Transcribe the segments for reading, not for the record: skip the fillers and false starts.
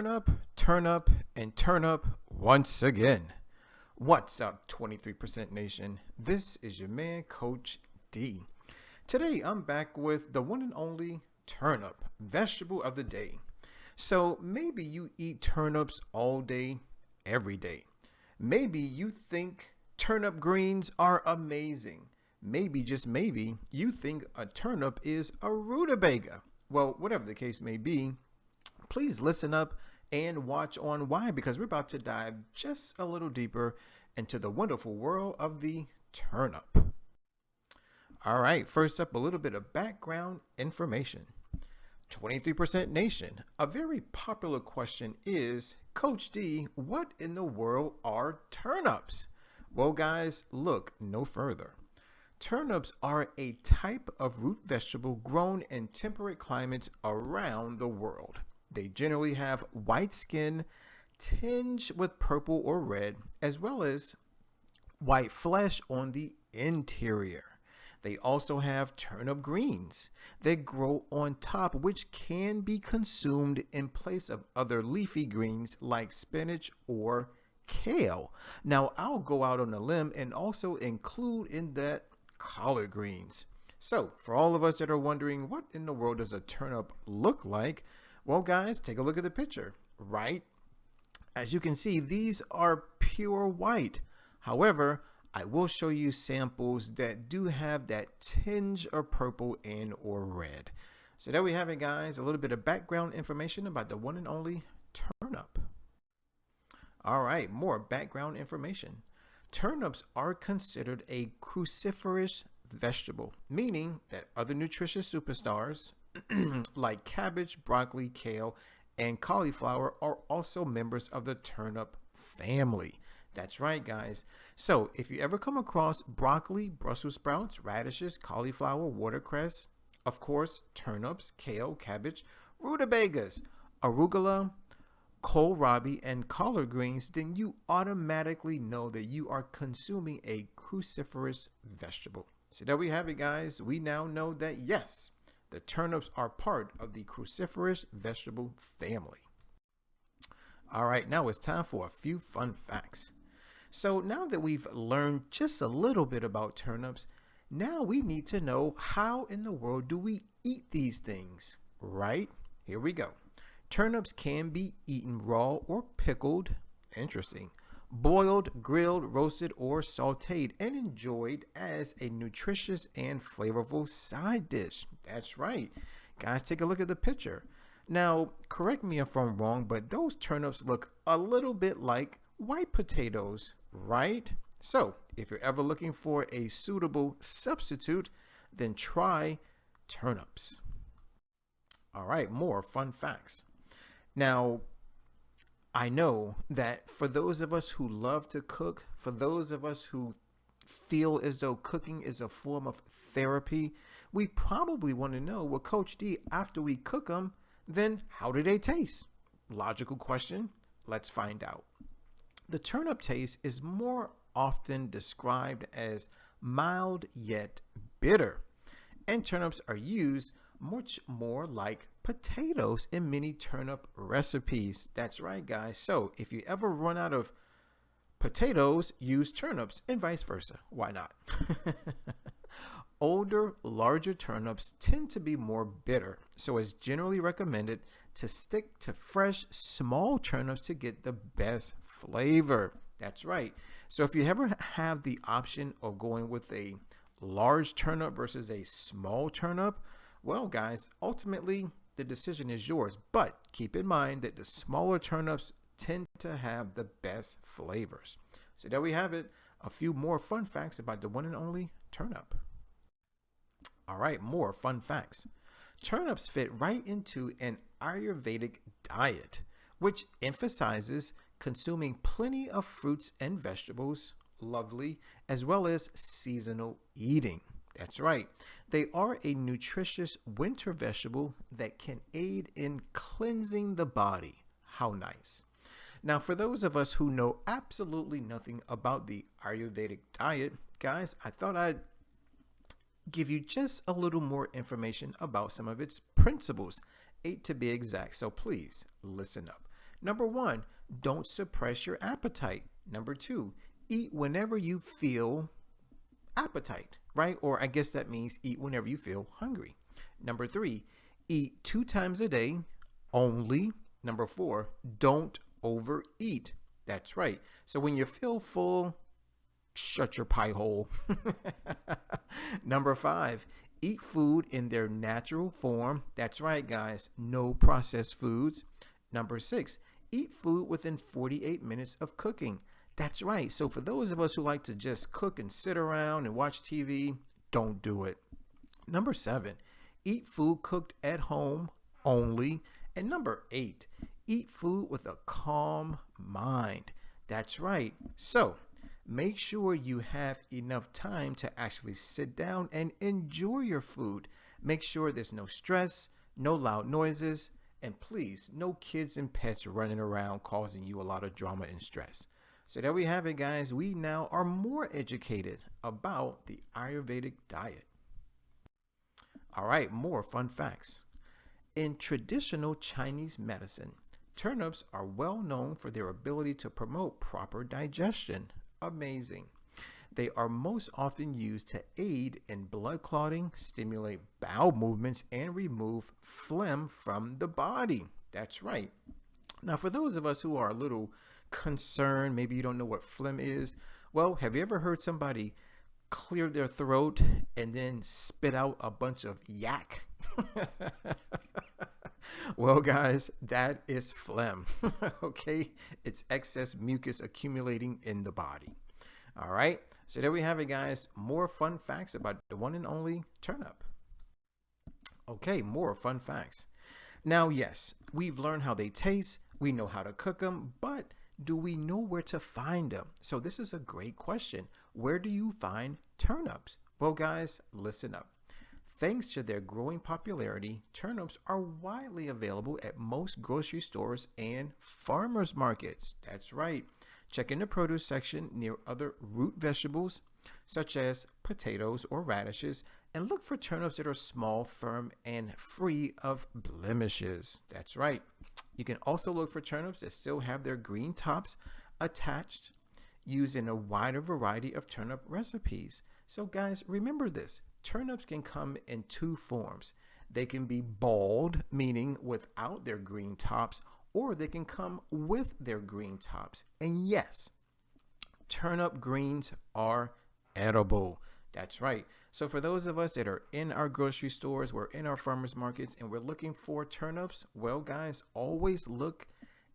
turn up, and turn up once again. What's up, 23% Nation? This is your man, Coach D. Today, I'm back with the one and only turnip, vegetable of the day. So maybe you eat turnips all day, every day. Maybe you think turnip greens are amazing. Maybe, just maybe, you think a turnip is a rutabaga. Well, whatever the case may be, please listen up and watch on why, because we're about to dive just a little deeper into the wonderful world of the turnip. All right, first up, a little bit of background information. 23% Nation, a very popular question is, Coach D, what in the world are turnips? Well, guys, look no further. Turnips are a type of root vegetable grown in temperate climates around the world. They generally have white skin tinged with purple or red, as well as white flesh on the interior. They also have turnip greens that grow on top, which can be consumed in place of other leafy greens like spinach or kale. Now, I'll go out on a limb and also include in that collard greens. So, for all of us that are wondering, what in the world does a turnip look like? Well, guys, take a look at the picture, right? As you can see, these are pure white. However, I will show you samples that do have that tinge of purple and or red. So there we have it, guys. A little bit of background information about the one and only turnip. All right, more background information. Turnips are considered a cruciferous vegetable, meaning that other nutritious superstars like cabbage, broccoli, kale, and cauliflower are also members of the turnip family. That's right, guys. So if you ever come across broccoli, Brussels sprouts, radishes, cauliflower, watercress, of course, turnips, kale, cabbage, rutabagas, arugula, kohlrabi, and collard greens, then you automatically know that you are consuming a cruciferous vegetable. So there we have it, guys. We now know that, yes, the turnips are part of the cruciferous vegetable family. All right, now it's time for a few fun facts. So now that we've learned just a little bit about turnips, now we need to know how in the world do we eat these things, right? Here we go. Turnips can be eaten raw or pickled, interesting, boiled, grilled, roasted, or sauteed, and enjoyed as a nutritious and flavorful side dish. That's right. Guys, take a look at the picture. Now, correct me if I'm wrong, but those turnips look a little bit like white potatoes, right? So, if you're ever looking for a suitable substitute, then try turnips. All right, more fun facts. Now, I know that for those of us who love to cook, for those of us who feel as though cooking is a form of therapy, we probably want to know, well, Coach D, after we cook them, then how do they taste? Logical question. Let's find out. The turnip taste is more often described as mild yet bitter, and turnips are used much more like potatoes in many turnip recipes. That's right, guys. So if you ever run out of potatoes, use turnips, and vice versa. Why not? Older, larger turnips tend to be more bitter, so it's generally recommended to stick to fresh, small turnips to get the best flavor. That's right. So if you ever have the option of going with a large turnip versus a small turnip, well, guys, ultimately the decision is yours, but keep in mind that the smaller turnips tend to have the best flavors. So there we have it, a few more fun facts about the one and only turnip. All right, more fun facts. Turnips fit right into an Ayurvedic diet, which emphasizes consuming plenty of fruits and vegetables, lovely, as well as seasonal eating. That's right. They are a nutritious winter vegetable that can aid in cleansing the body. How nice. Now, for those of us who know absolutely nothing about the Ayurvedic diet, guys, I thought I'd give you just a little more information about some of its principles, 8 to be exact. So please listen up. Number 1, don't suppress your appetite. Number 2, eat whenever you feel appetite, right? Or I guess that means eat whenever you feel hungry. Number 3, eat 2 times a day only. Number 4, don't overeat. That's right. So when you feel full, shut your pie hole. Number 5, eat food in their natural form. That's right, guys. No processed foods. Number 6, eat food within 48 minutes of cooking. That's right. So for those of us who like to just cook and sit around and watch TV, don't do it. Number 7, eat food cooked at home only. And number 8, eat food with a calm mind. That's right. So make sure you have enough time to actually sit down and enjoy your food. Make sure there's no stress, no loud noises, and please, no kids and pets running around causing you a lot of drama and stress. So there we have it, guys. We now are more educated about the Ayurvedic diet. All right, more fun facts. In traditional Chinese medicine, turnips are well known for their ability to promote proper digestion. Amazing. They are most often used to aid in blood clotting, stimulate bowel movements, and remove phlegm from the body. That's right. Now, for those of us who are a little concerned, maybe you don't know what phlegm is. Well, have you ever heard somebody clear their throat and then spit out a bunch of yak? Well, guys, that is phlegm. Okay, it's excess mucus accumulating in the body. All right, so there we have it, guys. More fun facts about the one and only turnip. Okay, more fun facts. Now, yes, we've learned how they taste, we know how to cook them, but do we know where to find them? So this is a great question. Where do you find turnips? Well, guys, listen up. Thanks to their growing popularity, turnips are widely available at most grocery stores and farmers markets. That's right. Check in the produce section near other root vegetables, such as potatoes or radishes, and look for turnips that are small, firm, and free of blemishes. That's right. You can also look for turnips that still have their green tops attached, used in a wider variety of turnip recipes. So guys, remember this. Turnips can come in 2 forms. They can be balled, meaning without their green tops, or they can come with their green tops. And yes, turnip greens are edible. That's right. So for those of us that are in our grocery stores, we're in our farmers markets, and we're looking for turnips, well, guys, always look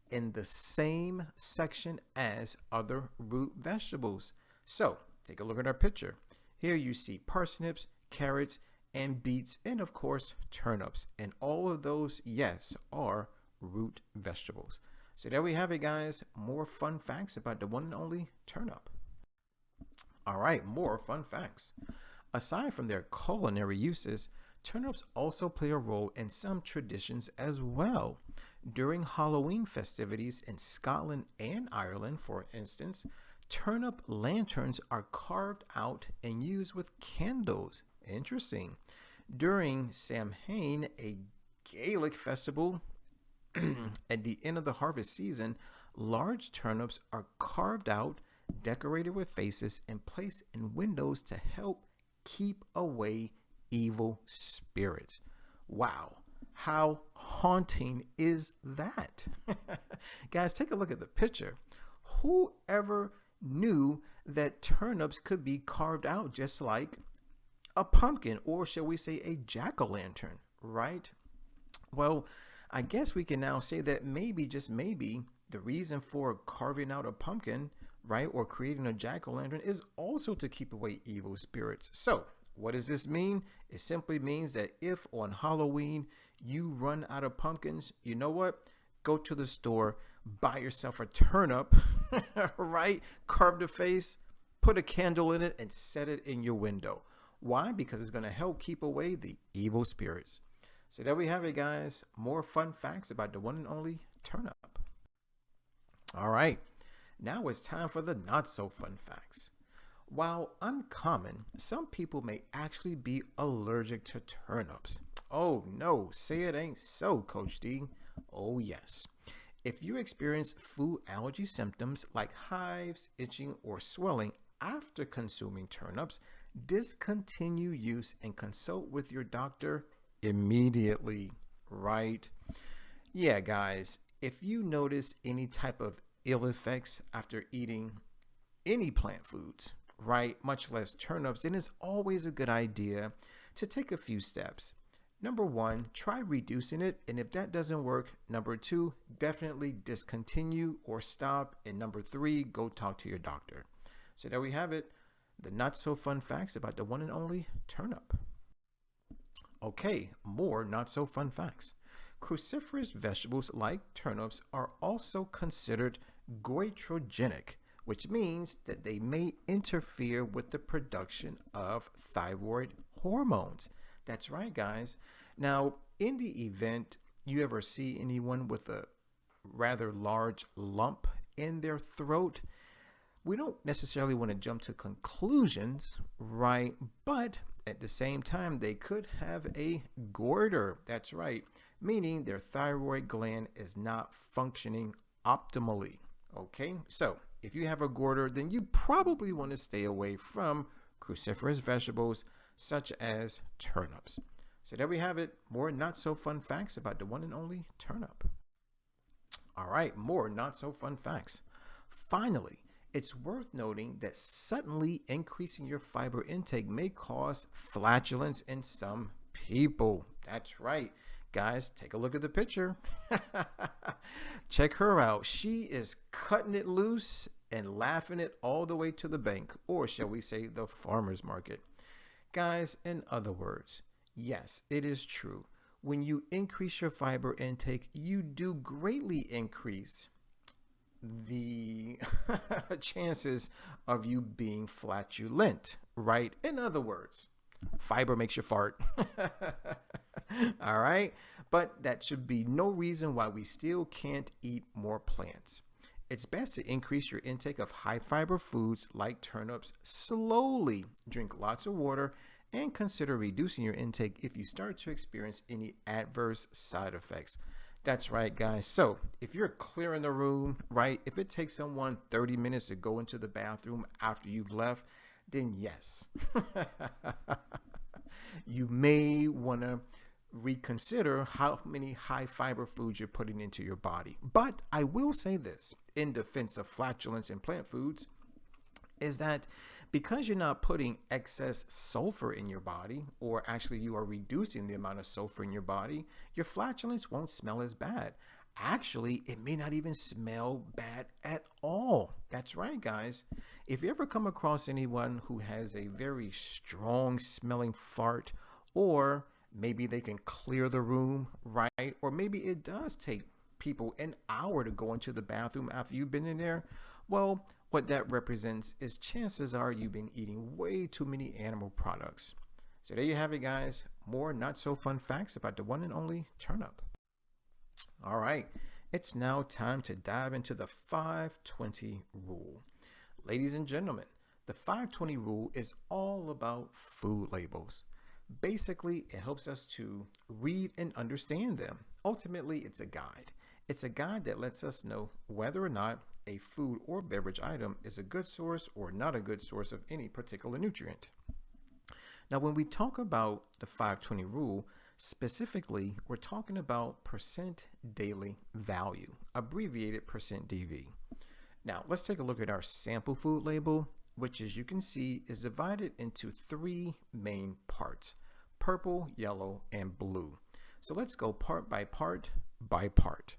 in the same section as other root vegetables. So take a look at our picture. Here you see parsnips, carrots, and beets, and of course, turnips. And all of those, yes, are root vegetables. So there we have it, guys. More fun facts about the one and only turnip. All right, more fun facts. Aside from their culinary uses, turnips also play a role in some traditions as well. During Halloween festivities in Scotland and Ireland, for instance, turnip lanterns are carved out and used with candles. Interesting. During Samhain, a Gaelic festival, at the end of the harvest season, large turnips are carved out, decorated with faces, and placed in windows to help keep away evil spirits. Wow, how haunting is that? Guys, take a look at the picture. Whoever knew that turnips could be carved out just like a pumpkin, or shall we say a jack-o'-lantern, right? Well, I guess we can now say that maybe, just maybe, the reason for carving out a pumpkin, right, or creating a jack-o'-lantern is also to keep away evil spirits. So what does this mean? It simply means that if on Halloween you run out of pumpkins, you know what? Go to the store, buy yourself a turnip, right? Carve the face, put a candle in it, and set it in your window. Why? Because it's going to help keep away the evil spirits. So there we have it, guys. More fun facts about the one and only turnip. All right. Now it's time for the not so fun facts. While uncommon, some people may actually be allergic to turnips. Oh no, say it ain't so, Coach D. Oh yes. If you experience food allergy symptoms like hives, itching, or swelling after consuming turnips, discontinue use and consult with your doctor immediately, right? Yeah, guys, if you notice any type of ill effects after eating any plant foods, right, much less turnips, then it's always a good idea to take a few steps. Number one, try reducing it. And if that doesn't work, number two, definitely discontinue or stop. And number three, go talk to your doctor. So there we have it. The not so fun facts about the one and only turnip. Okay, more not so fun facts. Cruciferous vegetables like turnips are also considered goitrogenic, which means that they may interfere with the production of thyroid hormones. That's right, guys. Now, in the event you ever see anyone with a rather large lump in their throat, we don't necessarily want to jump to conclusions, right? But at the same time, they could have a goiter. That's right, meaning their thyroid gland is not functioning optimally. Okay, so if you have a goiter, then you probably want to stay away from cruciferous vegetables such as turnips. So there we have it. More not so fun facts about the one and only turnip. All right, more not so fun facts. Finally, it's worth noting that suddenly increasing your fiber intake may cause flatulence in some people. That's right. Guys, take a look at the picture. Check her out. She is cutting it loose and laughing it all the way to the bank, or shall we say the farmer's market. Guys, in other words, yes, it is true. When you increase your fiber intake, you do greatly increase the chances of you being flatulent, right? In other words, fiber makes you fart. All right. But that should be no reason why we still can't eat more plants. It's best to increase your intake of high fiber foods like turnips slowly. Drink lots of water and consider reducing your intake if you start to experience any adverse side effects. That's right, guys. So if you're clearing the room, right, if it takes someone 30 minutes to go into the bathroom after you've left, then yes, you may want to reconsider how many high fiber foods you're putting into your body. But I will say this in defense of flatulence in plant foods is that because you're not putting excess sulfur in your body, or actually you are reducing the amount of sulfur in your body, your flatulence won't smell as bad. Actually, it may not even smell bad at all. That's right, guys. If you ever come across anyone who has a very strong smelling fart, or maybe they can clear the room, right? Or maybe it does take people an hour to go into the bathroom after you've been in there. Well, what that represents is chances are you've been eating way too many animal products. So there you have it, guys. More not so fun facts about the one and only turnip. All right, it's now time to dive into the 520 rule. Ladies and gentlemen, the 520 rule is all about food labels. Basically, it helps us to read and understand them. Ultimately, it's a guide. It's a guide that lets us know whether or not a food or beverage item is a good source or not a good source of any particular nutrient. Now, when we talk about the 520 rule, specifically, we're talking about percent daily value, abbreviated percent DV. Now, let's take a look at our sample food label, which, as you can see, is divided into three main parts: purple, yellow, and blue. So let's go part by part by part.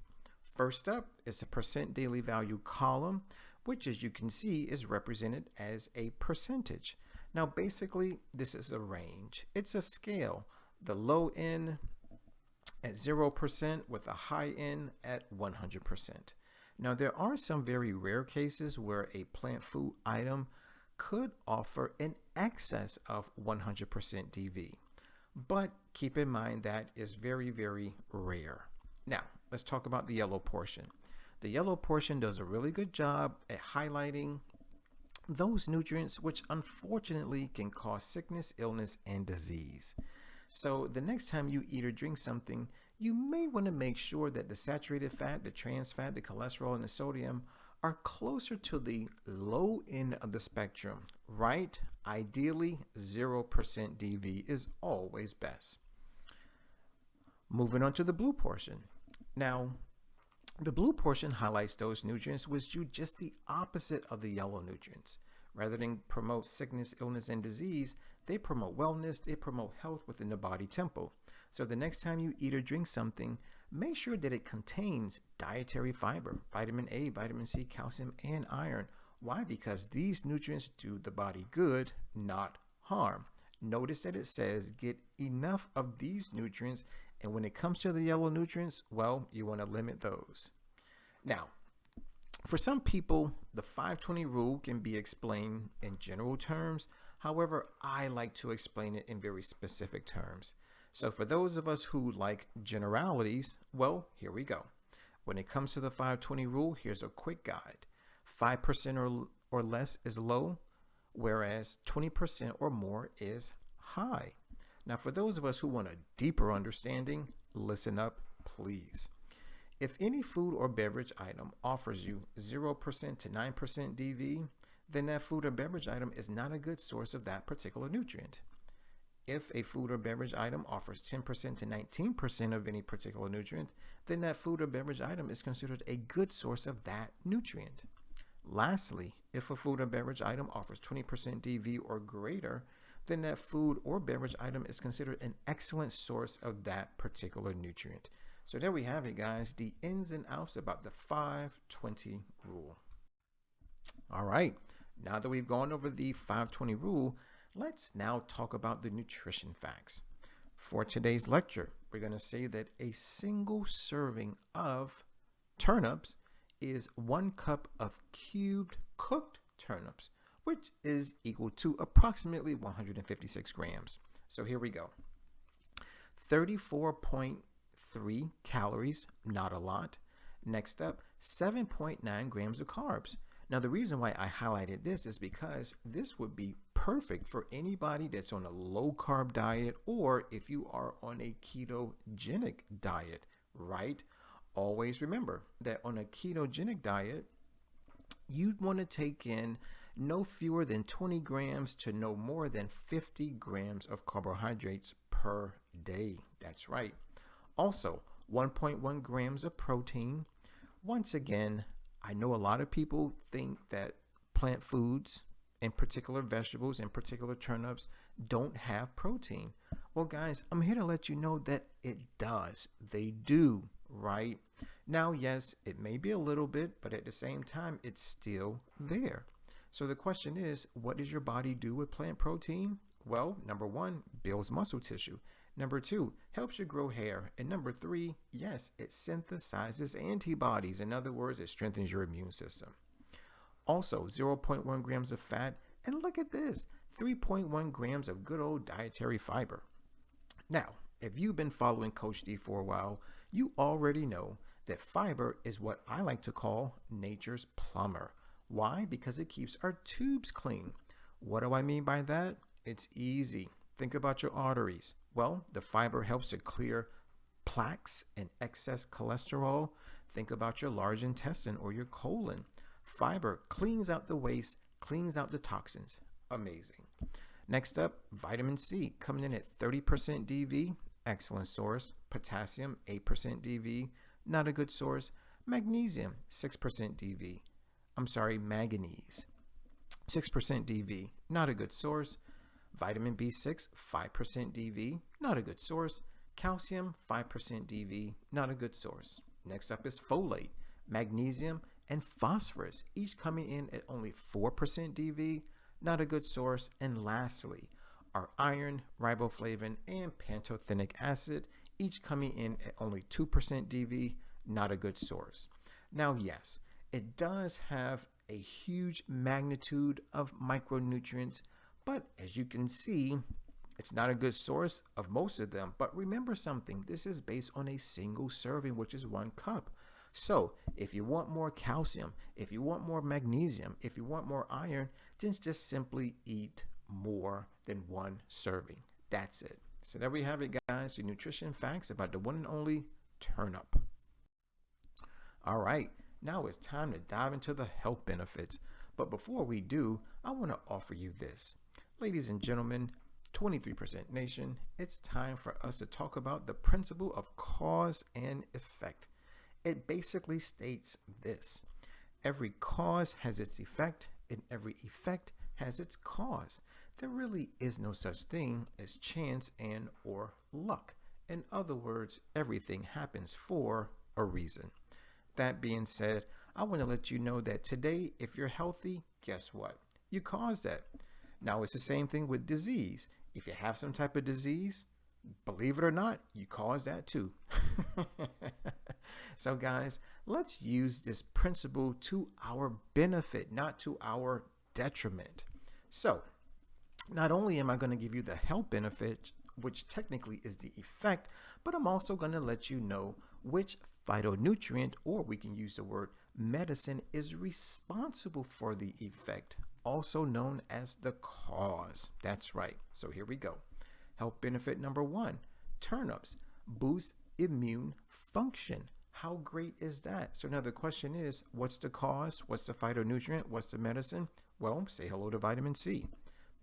First up is the percent daily value column, which, as you can see, is represented as a percentage. Now, basically, this is a range. It's a scale. The low end at 0% with a high end at 100%. Now, there are some very rare cases where a plant food item could offer an excess of 100% DV. But keep in mind that is very, very rare. Now, let's talk about the yellow portion. The yellow portion does a really good job at highlighting those nutrients which unfortunately can cause sickness, illness, and disease. So the next time you eat or drink something, you may want to make sure that the saturated fat, the trans fat, the cholesterol, and the sodium are closer to the low end of the spectrum, right? Ideally, 0% DV is always best. Moving on to the blue portion. Now, the blue portion highlights those nutrients which do just the opposite of the yellow nutrients. Rather than promote sickness, illness, and disease, they promote wellness, they promote health within the body temple. So the next time you eat or drink something, make sure that it contains dietary fiber, vitamin A, vitamin C, calcium, and iron. Why? Because these nutrients do the body good, not harm. Notice that it says get enough of these nutrients, and when it comes to the yellow nutrients, well, you want to limit those. Now, for some people, the 520 rule can be explained in general terms. However, I like to explain it in very specific terms. So for those of us who like generalities, well, here we go. When it comes to the 520 rule, here's a quick guide. 5% or less is low, whereas 20% or more is high. Now, for those of us who want a deeper understanding, listen up, please. If any food or beverage item offers you 0% to 9% DV, then that food or beverage item is not a good source of that particular nutrient. If a food or beverage item offers 10% to 19% of any particular nutrient, then that food or beverage item is considered a good source of that nutrient. Lastly, if a food or beverage item offers 20% DV or greater, then that food or beverage item is considered an excellent source of that particular nutrient. So there we have it, guys, the ins and outs about the 520 rule. All right, now that we've gone over the 520 rule, let's now talk about the nutrition facts. For today's lecture, we're going to say that a single serving of turnips is 1 cup of cubed cooked turnips, which is equal to approximately 156 grams. So here we go. 34.3 calories, not a lot. Next up, 7.9 grams of carbs. Now, the reason why I highlighted this is because this would be perfect for anybody that's on a low carb diet, or if you are on a ketogenic diet, right? Always remember that on a ketogenic diet, you'd want to take in no fewer than 20 grams to no more than 50 grams of carbohydrates per day. That's right. Also, 1.1 grams of protein. Once again, I know a lot of people think that plant foods, in particular vegetables, in particular turnips, don't have protein. Well, guys, I'm here to let you know that it does. They do, right? Now, yes, it may be a little bit, but at the same time, it's still there. So the question is, what does your body do with plant protein? Well, number 1, builds muscle tissue. Number 2, helps you grow hair. And number 3, yes, it synthesizes antibodies. In other words, it strengthens your immune system. Also, 0.1 grams of fat. And look at this, 3.1 grams of good old dietary fiber. Now, if you've been following Coach D for a while, you already know that fiber is what I like to call nature's plumber. Why? Because it keeps our tubes clean. What do I mean by that? It's easy. Think about your arteries. Well, the fiber helps to clear plaques and excess cholesterol. Think about your large intestine or your colon. Fiber cleans out the waste, cleans out the toxins. Amazing. Next up, vitamin C coming in at 30% DV, excellent source. Potassium, 8% DV, not a good source. Magnesium, 6% DV. Manganese, 6% DV, not a good source. Vitamin B6, 5% DV, not a good source. Calcium, 5% DV, not a good source. Next up is folate, magnesium, and phosphorus, each coming in at only 4% DV, not a good source. And lastly, our iron, riboflavin, and pantothenic acid, each coming in at only 2% DV, not a good source. Now, yes, it does have a huge magnitude of micronutrients, but as you can see, it's not a good source of most of them. But remember something, this is based on a single serving, which is 1 cup. So if you want more calcium, if you want more magnesium, if you want more iron, just simply eat more than 1 serving. That's it. So there we have it, guys, your nutrition facts about the one and only turnip. All right, now it's time to dive into the health benefits. But before we do, I want to offer you this. Ladies and gentlemen, 23% Nation, it's time for us to talk about the principle of cause and effect. It basically states this: every cause has its effect, and every effect has its cause. There really is no such thing as chance and or luck. In other words, everything happens for a reason. That being said, I want to let you know that today, if you're healthy, guess what? You caused that. Now, it's the same thing with disease. If you have some type of disease, believe it or not, you caused that too. So guys, let's use this principle to our benefit, not to our detriment. So, not only am I going to give you the health benefit, which technically is the effect, but I'm also going to let you know which phytonutrient, or we can use the word medicine, is responsible for the effect, also known as the cause. That's right. So here we go. Health benefit number 1, turnips boost immune function. How great is that? So now the question is, what's the cause? What's the phytonutrient? What's the medicine? Well, say hello to vitamin C.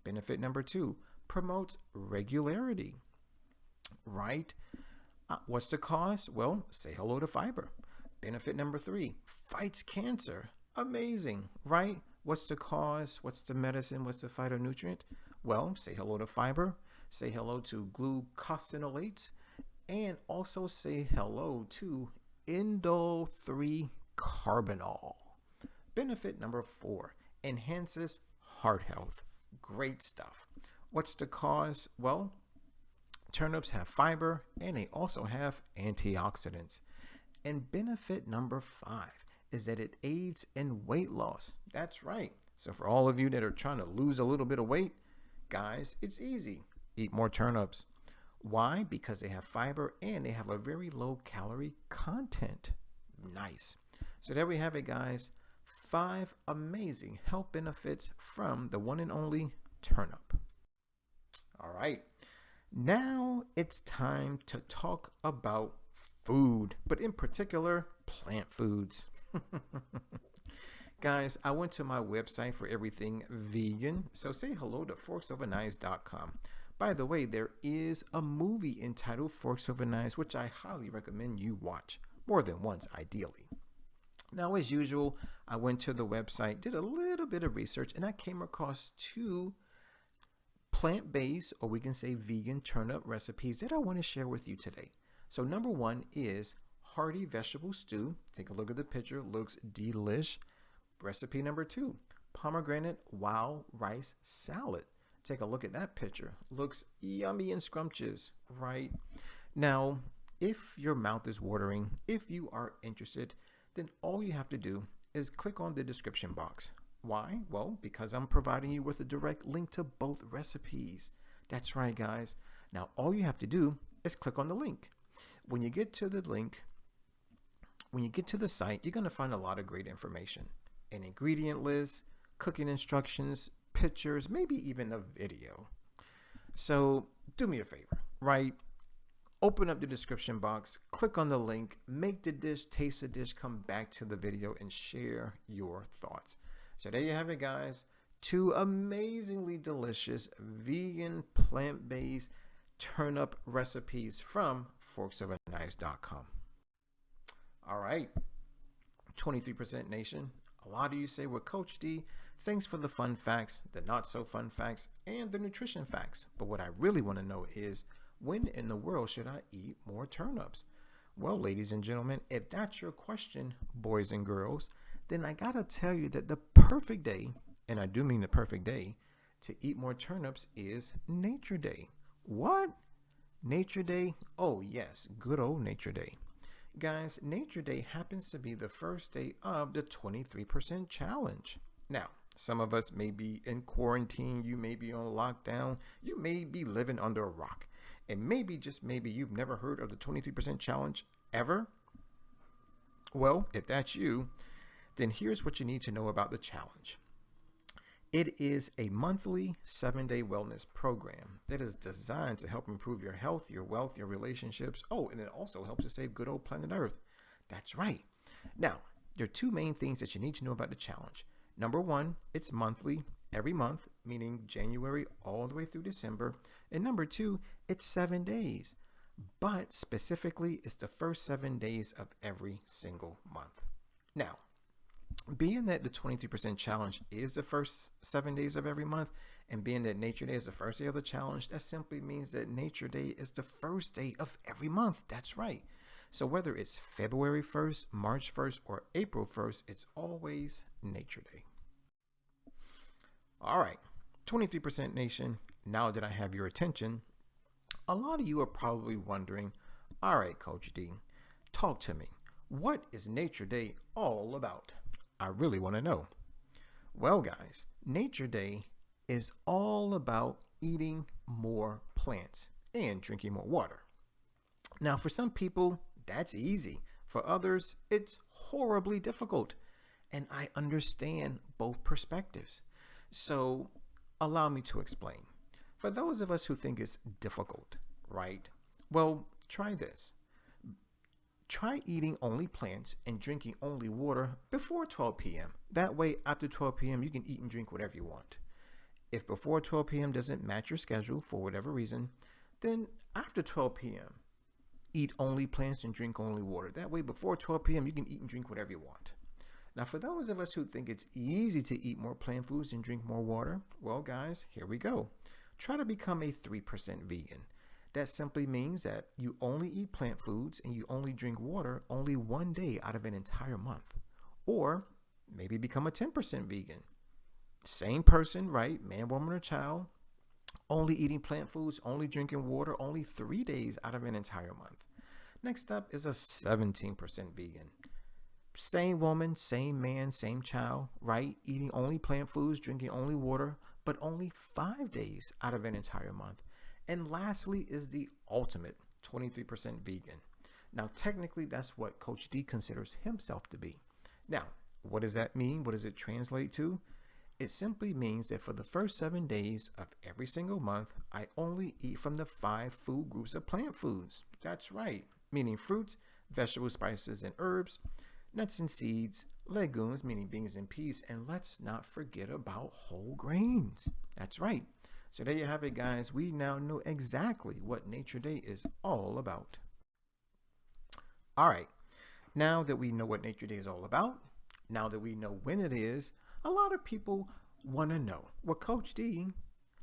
Benefit number 2, promotes regularity, right? What's the cause? Well, say hello to fiber. Benefit number 3, fights cancer. Amazing, right? What's the cause? What's the medicine? What's the phytonutrient? Well, say hello to fiber. Say hello to glucosinolates. And also say hello to indole 3 carbinol. Benefit number 4, enhances heart health. Great stuff. What's the cause? Well, turnips have fiber and they also have antioxidants. And benefit number 5 is that it aids in weight loss. That's right. So for all of you that are trying to lose a little bit of weight, guys, it's easy. Eat more turnips. Why? Because they have fiber and they have a very low calorie content. Nice. So there we have it, guys. 5 amazing health benefits from the one and only turnip. All right. Now it's time to talk about food, but in particular, plant foods. Guys, I went to my website for everything vegan, so say hello to forksovaknives.com. By the way, there is a movie entitled Forks Over Knives, which I highly recommend you watch, more than once ideally. Now, as usual, I went to the website, did a little bit of research, and I came across 2 plant-based, or we can say vegan turnip recipes that I want to share with you today. So number 1 is Hearty vegetable stew. Take a look at the picture. Looks delish. Recipe number 2, pomegranate wild rice salad. Take a look at that picture. Looks yummy and scrumptious, right? Now, if your mouth is watering, if you are interested, then all you have to do is click on the description box. Why? Well, because I'm providing you with a direct link to both recipes. That's right, guys. Now, all you have to do is click on the link. When you get to the link, when you get to the site, you're going to find a lot of great information. An ingredient list, cooking instructions, pictures, maybe even a video. So do me a favor, right? Open up the description box, click on the link, make the dish, taste the dish, come back to the video and share your thoughts. So there you have it, guys. 2 amazingly delicious vegan plant-based turnip recipes from forksovaknives.com. All right, 23% Nation. A lot of you say, well, Coach D, thanks for the fun facts, the not so fun facts, and the nutrition facts. But what I really want to know is, when in the world should I eat more turnips? Well, ladies and gentlemen, if that's your question, boys and girls, then I gotta tell you that the perfect day, and I do mean the perfect day, to eat more turnips is Nature Day. What? Nature Day? Oh yes, good old Nature Day. Guys, Nature Day happens to be the first day of the 23% challenge. Now, some of us may be in quarantine, you may be on lockdown, you may be living under a rock, and maybe, just maybe, you've never heard of the 23% challenge ever. Well, if that's you, then here's what you need to know about the challenge. It is a monthly 7-day wellness program that is designed to help improve your health, your wealth, your relationships. Oh, and it also helps to save good old planet Earth. That's right. Now, there are two main things that you need to know about the challenge. Number one, it's monthly, every month, meaning January all the way through December. And number two, it's 7 days. But specifically, it's the first 7 days of every single month. Now, being that the 23% challenge is the first 7 days of every month, and being that Nature Day is the first day of the challenge, that simply means that Nature Day is the first day of every month. That's right. So whether it's February 1st, March 1st, or April 1st, it's always Nature Day. All right, 23% Nation, now that I have your attention, a lot of you are probably wondering, all right, Coach D, talk to me. What is Nature Day all about? I really want to know. Well, guys, Nature Day is all about eating more plants and drinking more water. Now, for some people, that's easy. For others, it's horribly difficult. And I understand both perspectives. So allow me to explain. For those of us who think it's difficult, right? Well, try this. Try eating only plants and drinking only water before 12 p.m. That way, after 12 p.m., you can eat and drink whatever you want. If before 12 p.m. doesn't match your schedule for whatever reason, then after 12 p.m., eat only plants and drink only water. That way, before 12 p.m., you can eat and drink whatever you want. Now, for those of us who think it's easy to eat more plant foods and drink more water, well, guys, here we go. Try to become a 3% vegan. That simply means that you only eat plant foods and you only drink water only 1 day out of an entire month. Or maybe become a 10% vegan. Same person, right? Man, woman, or child. Only eating plant foods, only drinking water only 3 days out of an entire month. Next up is a 17% vegan. Same woman, same man, same child, right? Eating only plant foods, drinking only water, but only 5 days out of an entire month. And lastly is the ultimate 23% vegan. Now, technically, that's what Coach D considers himself to be. Now, what does that mean? What does it translate to? It simply means that for the first 7 days of every single month, I only eat from the 5 food groups of plant foods. That's right, meaning fruits, vegetables, spices, and herbs, nuts and seeds, legumes, meaning beans and peas, and let's not forget about whole grains. That's right. So there you have it, guys. We now know exactly what Nature Day is all about. All right. Now that we know what Nature Day is all about, now that we know when it is, a lot of people want to know, well, Coach D,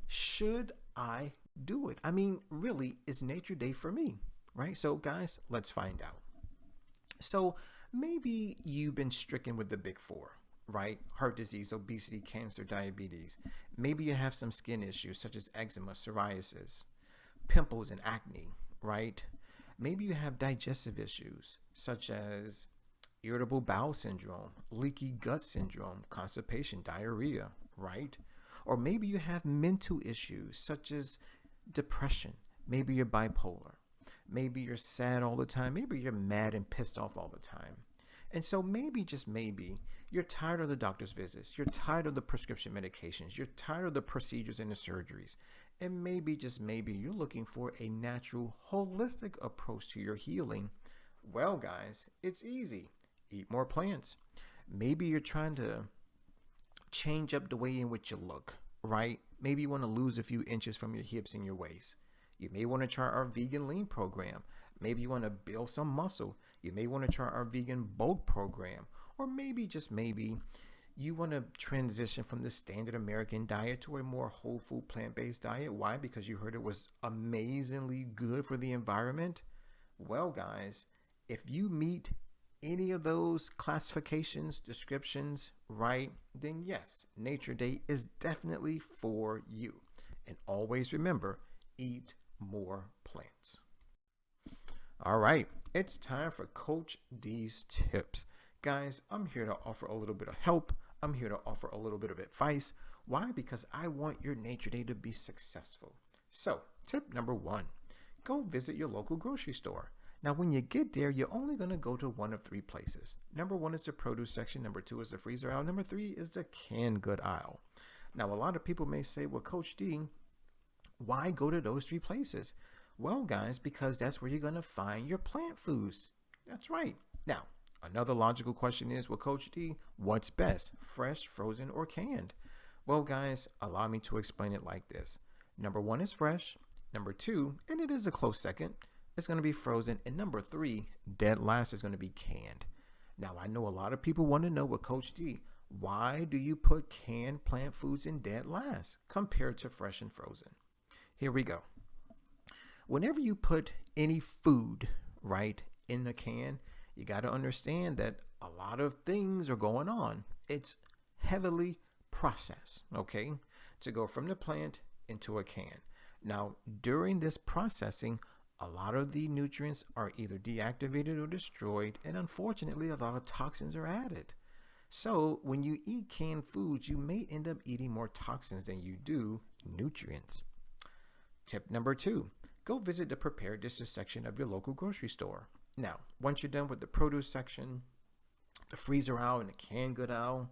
should I do it? I mean, really, is Nature Day for me? Right? So, guys, let's find out. So maybe you've been stricken with the big four, right? Heart disease, obesity, cancer, diabetes. Maybe you have some skin issues such as eczema, psoriasis, pimples, and acne, right? Maybe you have digestive issues such as irritable bowel syndrome, leaky gut syndrome, constipation, diarrhea, right? Or maybe you have mental issues such as depression. Maybe you're bipolar. Maybe you're sad all the time. Maybe you're mad and pissed off all the time. And so maybe, just maybe, you're tired of the doctor's visits. You're tired of the prescription medications. You're tired of the procedures and the surgeries. And maybe, just maybe, you're looking for a natural, holistic approach to your healing. Well, guys, it's easy. Eat more plants. Maybe you're trying to change up the way in which you look, right? Maybe you want to lose a few inches from your hips and your waist. You may want to try our vegan lean program. Maybe you want to build some muscle. You may want to try our vegan bulk program. Or maybe, just maybe, you want to transition from the standard American diet to a more whole food plant-based diet. Why? Because you heard it was amazingly good for the environment. Well, guys, if you meet any of those classifications, descriptions, right, then yes, Nature Day is definitely for you. And always remember, eat more plants. All right, it's time for Coach D's tips. Guys, I'm here to offer a little bit of help. I'm here to offer a little bit of advice. Why? Because I want your Nature Day to be successful. So, tip number 1, go visit your local grocery store. Now, when you get there, you're only going to go to one of 3 places. Number 1 is the produce section. Number 2 is the freezer aisle. Number 3 is the canned good aisle. Now, a lot of people may say, well, Coach D, why go to those three places? Well, guys, because that's where you're going to find your plant foods. That's right. Now, another logical question is, well, Coach D, what's best, fresh, frozen, or canned? Well, guys, allow me to explain it like this. Number one is fresh. Number two, and it is a close second, it's going to be frozen. And number three, dead last, is going to be canned. Now, I know a lot of people want to know, well, Coach D, why do you put canned plant foods in dead last compared to fresh and frozen? Here we go. Whenever you put any food, right, in a can, you got to understand that a lot of things are going on. It's heavily processed, okay, to go from the plant into a can. Now, during this processing, a lot of the nutrients are either deactivated or destroyed, and unfortunately, a lot of toxins are added. So when you eat canned foods, you may end up eating more toxins than you do nutrients. Tip number two, go visit the prepared dishes section of your local grocery store. Now, once you're done with the produce section, the freezer aisle, and the canned good aisle,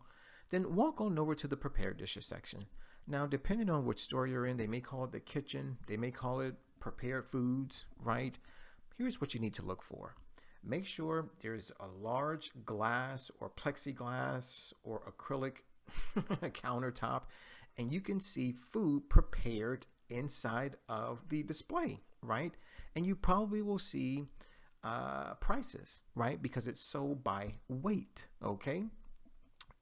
then walk on over to the prepared dishes section. Now, depending on which store you're in, they may call it the kitchen, they may call it prepared foods, right? Here's what you need to look for. Make sure there's a large glass or plexiglass or acrylic countertop, and you can see food prepared inside of the display, right? And you probably will see prices, right? Because it's sold by weight, okay?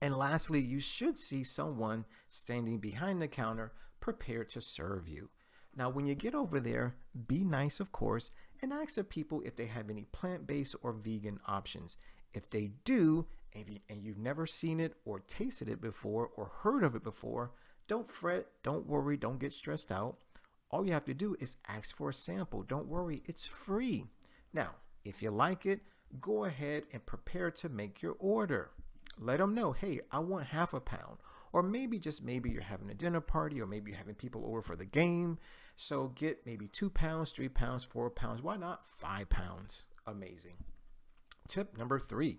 And lastly, you should see someone standing behind the counter prepared to serve you. Now, when you get over there, be nice, of course, and ask the people if they have any plant-based or vegan options. If they do, and you've never seen it or tasted it before or heard of it before, don't fret, don't worry, don't get stressed out. All you have to do is ask for a sample. Don't worry, it's free. Now, if you like it, go ahead and prepare to make your order. Let them know, hey, I want half a pound. Or maybe you're having a dinner party, or maybe you're having people over for the game. So get maybe 2 pounds, 3 pounds, 4 pounds. Why not 5 pounds? Amazing. Tip number 3,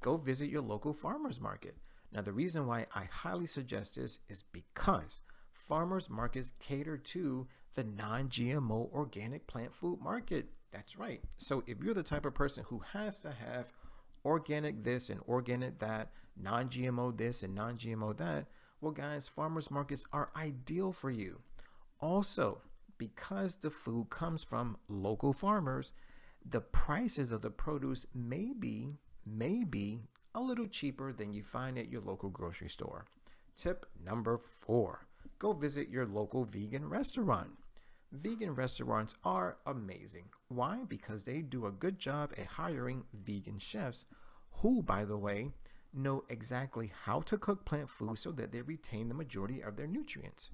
go visit your local farmer's market. Now, the reason why I highly suggest this is because farmers markets cater to the non-GMO organic plant food market. That's right. So if you're the type of person who has to have organic this and organic that, non-GMO this and non-GMO that, well, guys, farmers markets are ideal for you. Also, because the food comes from local farmers, the prices of the produce may be a little cheaper than you find at your local grocery store. Tip number 4, go visit your local vegan restaurant. Vegan restaurants are amazing. Why? Because they do a good job at hiring vegan chefs who, by the way, know exactly how to cook plant food so that they retain the majority of their nutrients.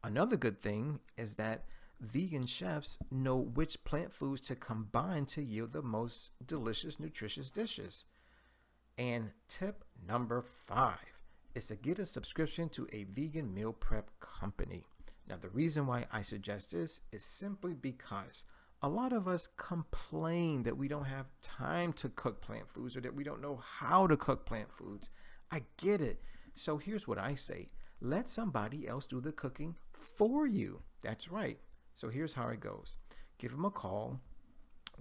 Another good thing is that vegan chefs know which plant foods to combine to yield the most delicious, nutritious dishes. And tip number 5 is to get a subscription to a vegan meal prep company. Now, the reason why I suggest this is simply because a lot of us complain that we don't have time to cook plant foods or that we don't know how to cook plant foods. I get it. So here's what I say. Let somebody else do the cooking for you. That's right. So here's how it goes. Give them a call.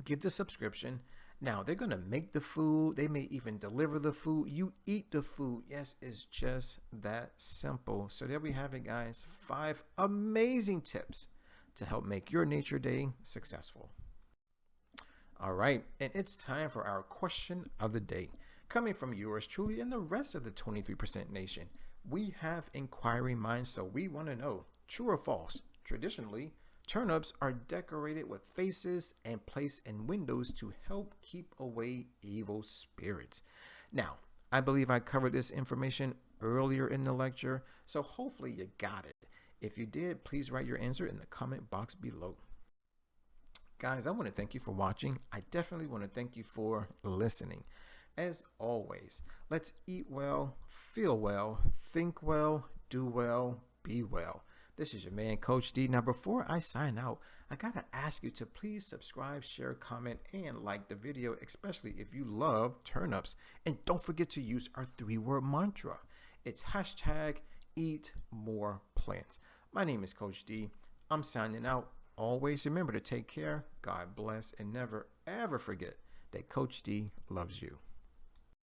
Get the subscription. Now, they're going to make the food. They may even deliver the food. You eat the food. Yes, it's just that simple. So there we have it, guys. 5 amazing tips to help make your nature day successful. All right, and it's time for our question of the day. Coming from yours truly and the rest of the 23% nation, we have inquiring minds, so we want to know, true or false? Traditionally, turnips are decorated with faces and placed in windows to help keep away evil spirits. Now, I believe I covered this information earlier in the lecture, so hopefully you got it. If you did, please write your answer in the comment box below. Guys, I want to thank you for watching. I definitely want to thank you for listening. As always, let's eat well, feel well, think well, do well, be well. This is your man, Coach D. Now, before I sign out, I got to ask you to please subscribe, share, comment, and like the video, especially if you love turnips. And don't forget to use our 3-word mantra. It's hashtag eat more plants. My name is Coach D. I'm signing out. Always remember to take care, God bless, and never ever forget that Coach D loves you.